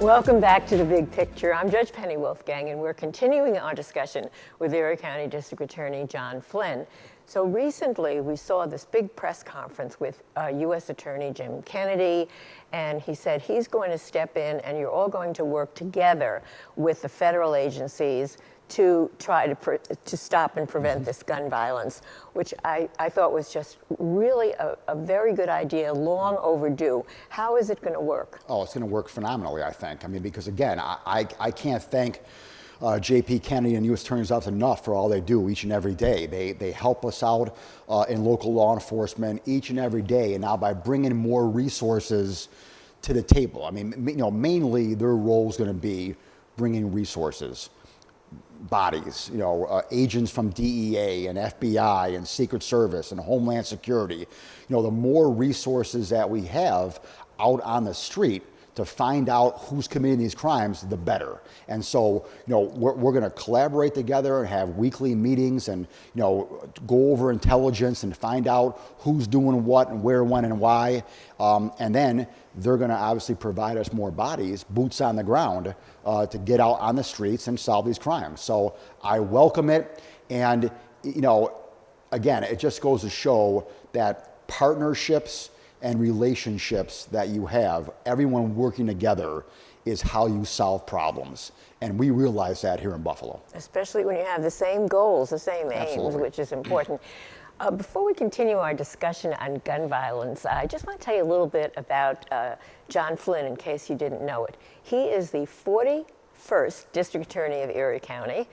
Welcome back to The Big Picture. I'm Judge Penny Wolfgang, and we're continuing our discussion with Erie County District Attorney John Flynn. So recently, we saw this big press conference with U.S. Attorney Jim Kennedy, and he said he's going to step in, and you're all going to work together with the federal agencies to try to stop and prevent this gun violence, which I thought was just really a very good idea, long overdue. How is it going to work? Oh, it's going to work phenomenally, I think. I mean, because again, I can't thank J.P. Kennedy and U.S. Attorney's Office enough for all they do each and every day. They help us out in local law enforcement each and every day, and now by bringing more resources to the table. I mean, mainly their role is going to be bringing resources. Bodies, agents from DEA and FBI and Secret Service and Homeland Security. The more resources that we have out on the street to find out who's committing these crimes, the better. And so, we're going to collaborate together and have weekly meetings and, go over intelligence and find out who's doing what and where, when, and why. And then they're going to obviously provide us more bodies, boots on the ground, to get out on the streets and solve these crimes. So I welcome it. And, again, it just goes to show that partnerships and relationships that you have, everyone working together, is how you solve problems. And we realize that here in Buffalo. Especially when you have the same goals, the same aims, Absolutely. which is important. Before we continue our discussion on gun violence, I just want to tell you a little bit about John Flynn, in case you didn't know it. He is the 41st District Attorney of Erie County,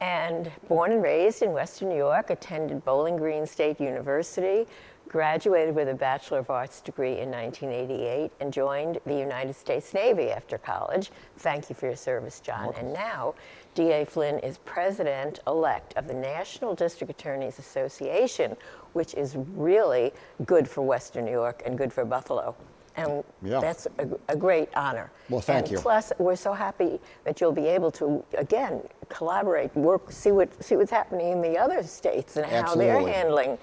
and born and raised in Western New York, attended Bowling Green State University, graduated with a Bachelor of Arts degree in 1988, and joined the United States Navy after college. Thank you for your service, John. And now, D.A. Flynn is president-elect of the National District Attorneys Association, which is really good for Western New York and good for Buffalo. And that's a great honor. Well, thank you. Plus, we're so happy that you'll be able to, again, collaborate, work, see what's happening in the other states and how they're handling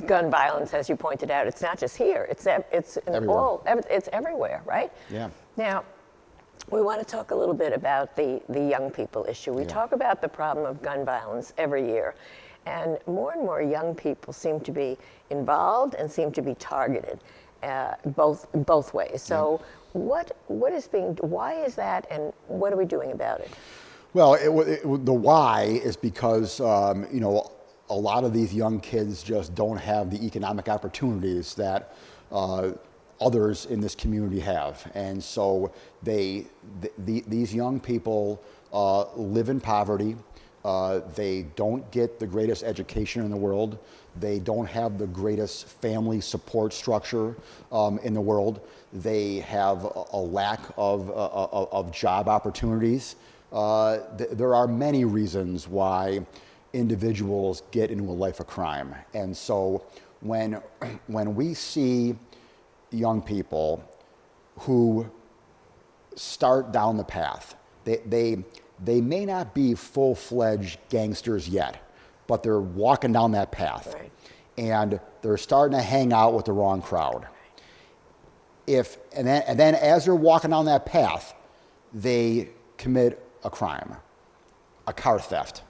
gun violence, as you pointed out. It's not just here; it's everywhere. It's everywhere, right? Yeah. Now, we want to talk a little bit about the young people issue. We talk about the problem of gun violence every year, and more young people seem to be involved and seem to be targeted, both ways. So, why is that, and what are we doing about it? Well, the why is because a lot of these young kids just don't have the economic opportunities that others in this community have. And so these young people live in poverty. They don't get the greatest education in the world. They don't have the greatest family support structure in the world. They have a lack of job opportunities. There are many reasons why individuals get into a life of crime. And so when we see young people who start down the path, they may not be full-fledged gangsters yet, but they're walking down that path. Right. And they're starting to hang out with the wrong crowd. And then as they're walking down that path, they commit a crime, a car theft,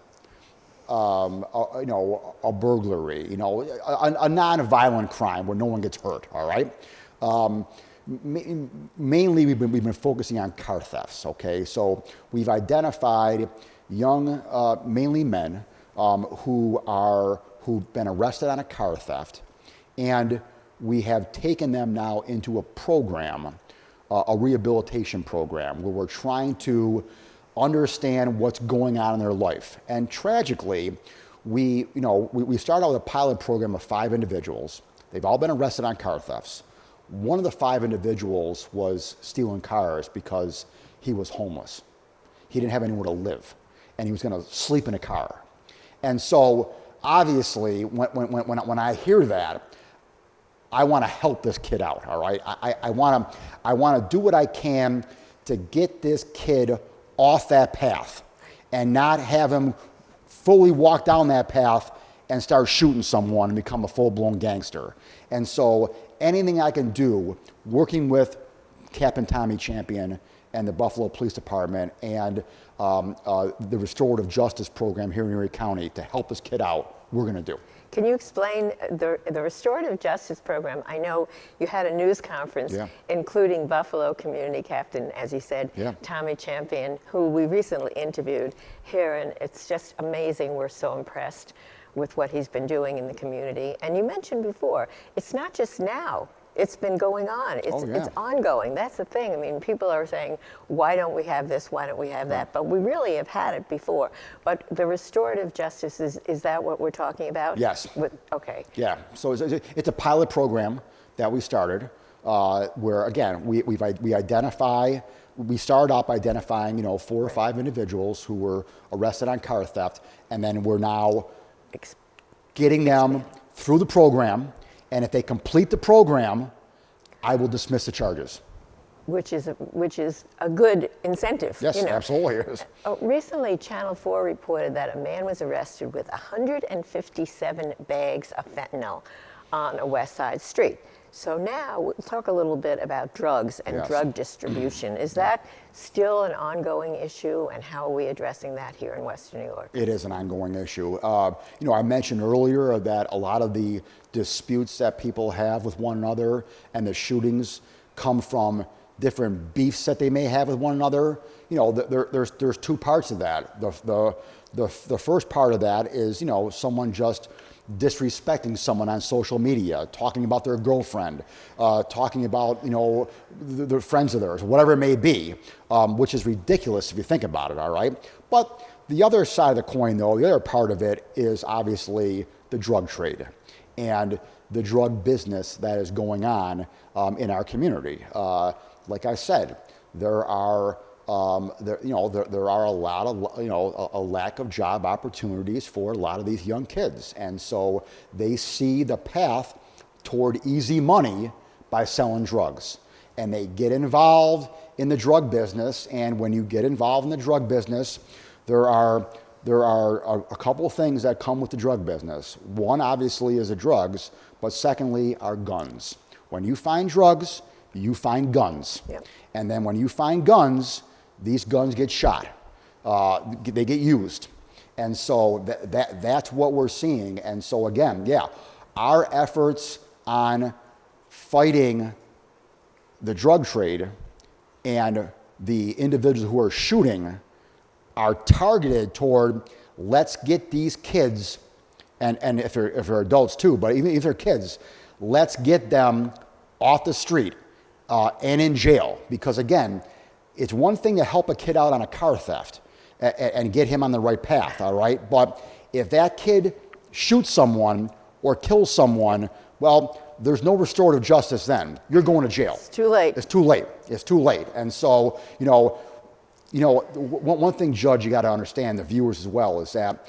a burglary, a non-violent crime where no one gets hurt. All right. Mainly, we've been focusing on car thefts. Okay, so we've identified young, mainly men, who've been arrested on a car theft, and we have taken them now into a program, a rehabilitation program, where we're trying to understand what's going on in their life. And tragically, we started out with a pilot program of 5 individuals. They've all been arrested on car thefts. One of the 5 individuals was stealing cars because he was homeless. He didn't have anywhere to live, and he was going to sleep in a car. And so, obviously, when I hear that, I want to help this kid out. All right, I want to do what I can to get this kid off that path and not have him fully walk down that path and start shooting someone and become a full-blown gangster. And so anything I can do, working with Captain Tommy Champion and the Buffalo Police Department and the Restorative Justice Program here in Erie County to help this kid out, we're going to do. Can you explain the Restorative Justice Program? I know you had a news conference, including Buffalo Community Captain, as you said, Tommy Champion, who we recently interviewed here, and it's just amazing. We're so impressed with what he's been doing in the community. And you mentioned before, it's not just now. It's been going on. It's ongoing. That's the thing. I mean, people are saying, why don't we have this? Why don't we have that? But we really have had it before. But the restorative justice, is that what we're talking about? Yes. Okay. Yeah. So it's a pilot program that we started where, again, we started out by identifying, 4 or 5 individuals who were arrested on car theft, and then we're now getting them through the program. And if they complete the program, I will dismiss the charges. Which is a good incentive. Yes, absolutely it is. Recently, Channel 4 reported that a man was arrested with 157 bags of fentanyl on a West Side street. So now we'll talk a little bit about drugs and drug distribution. Is that still an ongoing issue, and how are we addressing that here in Western New York? It is an ongoing issue. I mentioned earlier that a lot of the disputes that people have with one another and the shootings come from different beefs that they may have with one another. There's 2 parts of that. The first part of that is, someone just disrespecting someone on social media, talking about their girlfriend, talking about, the friends of theirs, whatever it may be, which is ridiculous if you think about it, all right? But the other side of the coin, though, the other part of it is obviously the drug trade and the drug business that is going on in our community. Like I said, there are a lot of, a lack of job opportunities for a lot of these young kids. And so they see the path toward easy money by selling drugs. And they get involved in the drug business. And when you get involved in the drug business, there are a couple of things that come with the drug business. One, obviously, is the drugs, but secondly, are guns. When you find drugs, you find guns. Yep. And then when you find guns, these guns get shot, they get used. And so that's what we're seeing. And so again, our efforts on fighting the drug trade and the individuals who are shooting are targeted toward, let's get these kids, and if they're adults too, but even if they're kids, let's get them off the street and in jail. Because again, it's one thing to help a kid out on a car theft and get him on the right path, all right? But if that kid shoots someone or kills someone, well, there's no restorative justice then. You're going to jail. It's too late. It's too late. It's too late. And so, one thing, Judge, you got to understand, the viewers as well, is that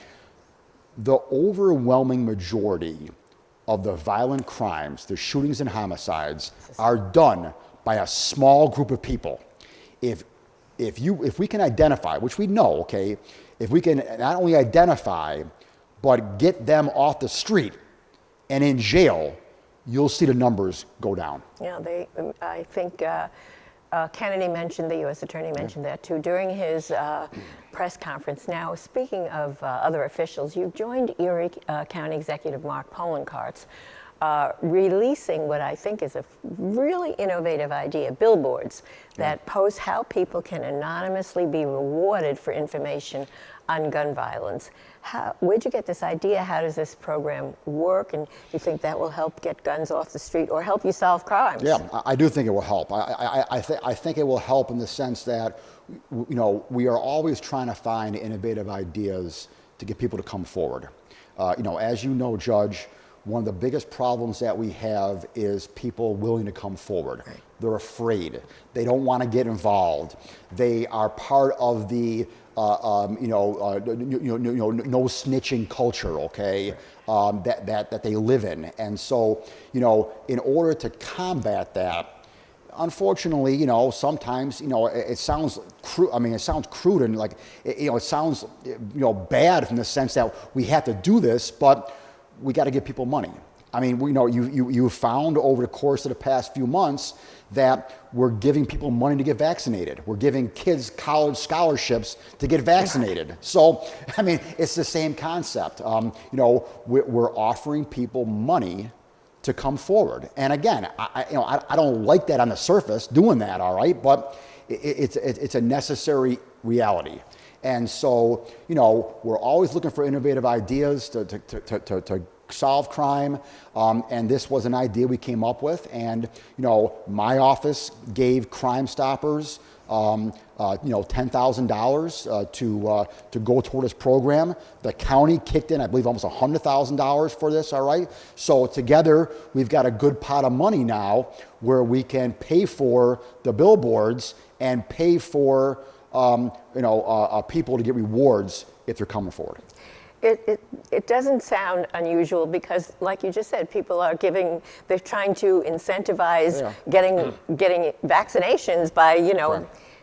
the overwhelming majority of the violent crimes, the shootings and homicides, are done by a small group of people. If we can identify, which we know, okay, if we can not only identify, but get them off the street and in jail, you'll see the numbers go down. Yeah, I think Kennedy mentioned, the U.S. Attorney mentioned that too during his press conference. Now, speaking of other officials, you joined Erie County Executive Mark Polenkart's releasing what I think is a really innovative idea, billboards that post how people can anonymously be rewarded for information on gun violence. Where'd you get this idea? How does this program work? And you think that will help get guns off the street or help you solve crimes? Yeah, I do think it will help. I think it will help in the sense that, we are always trying to find innovative ideas to get people to come forward. As you know, Judge, one of the biggest problems that we have is people willing to come forward. Right. They're afraid. They don't want to get involved. They are part of the no snitching culture, okay, that they live in. And so, in order to combat that, unfortunately, sometimes, it sounds crude. I mean, it sounds crude and like, it sounds, bad from the sense that we have to do this, but we got to give people money. I mean, you found over the course of the past few months that we're giving people money to get vaccinated. We're giving kids college scholarships to get vaccinated. So, I mean, it's the same concept. We're offering people money to come forward. And again, I don't like that on the surface, doing that, all right? But it's a necessary reality. And so, we're always looking for innovative ideas to solve crime, and this was an idea we came up with. And my office gave Crime Stoppers $10,000 to go toward this program. The county kicked in, I believe, almost $100,000 for this. All right, so together we've got a good pot of money now where we can pay for the billboards and pay for people to get rewards if they're coming forward. It doesn't sound unusual because, like you just said, people are they're trying to incentivize getting vaccinations by,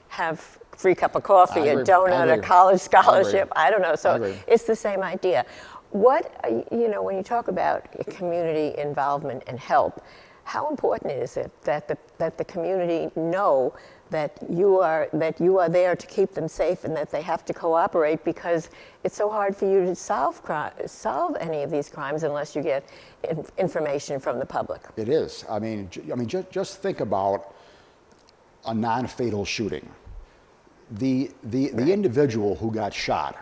have free cup of coffee, a donut, a college scholarship. I don't know. So it's the same idea. When you talk about community involvement and help, how important is it that the community know that you are there to keep them safe and that they have to cooperate, because it's so hard for you to solve any of these crimes unless you get information from the public. It is. I mean, just think about a non-fatal shooting. The individual who got shot,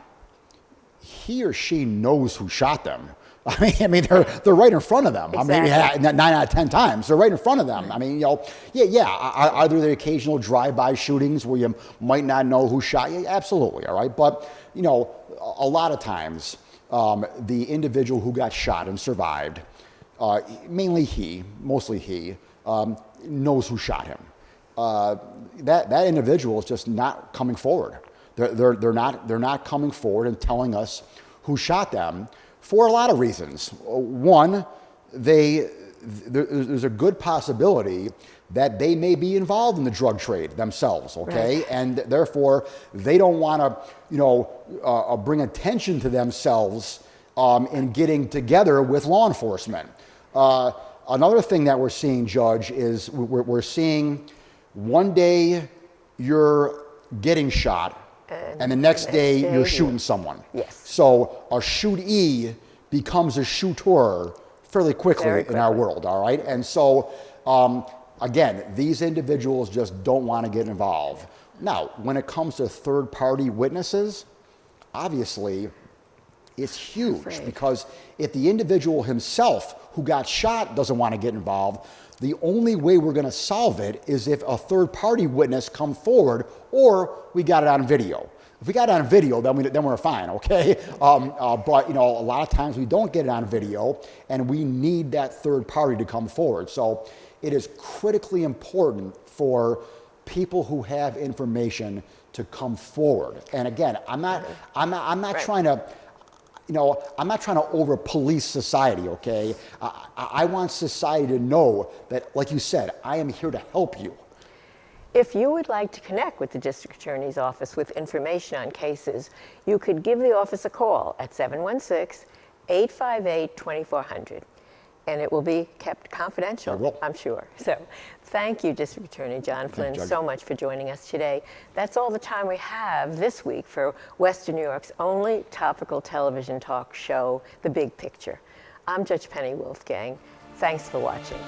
he or she knows who shot them. I mean, they're right in front of them. Exactly. I mean, 9 out of 10 times they're right in front of them. I mean, Are there the occasional drive-by shootings where you might not know who shot you? Absolutely, all right. But a lot of times, the individual who got shot and survived, mostly he, knows who shot him. That individual is just not coming forward. They're not coming forward and telling us who shot them, for a lot of reasons. One, there's a good possibility that they may be involved in the drug trade themselves, okay? Right. And therefore, they don't want to, bring attention to themselves in getting together with law enforcement. Another thing that we're seeing, Judge, is we're seeing one day you're getting shot, and the next day you're shooting someone. Yes. So a shootee becomes a shooter fairly quickly in our world, all right? And so, again, these individuals just don't want to get involved. Now, when it comes to third-party witnesses, obviously, it's huge, because if the individual himself who got shot doesn't want to get involved, the only way we're going to solve it is if a third-party witness come forward, or we got it on video. If we got it on video, then we're fine, okay? But a lot of times we don't get it on video, and we need that third party to come forward. So it is critically important for people who have information to come forward. And again, I'm not trying to. I'm not trying to over-police society, okay? I want society to know that, like you said, I am here to help you. If you would like to connect with the District Attorney's Office with information on cases, you could give the office a call at 716-858-2400. And it will be kept confidential, I'm sure. So thank you, District Attorney John Flynn, so much for joining us today. That's all the time we have this week for Western New York's only topical television talk show, The Big Picture. I'm Judge Penny Wolfgang. Thanks for watching.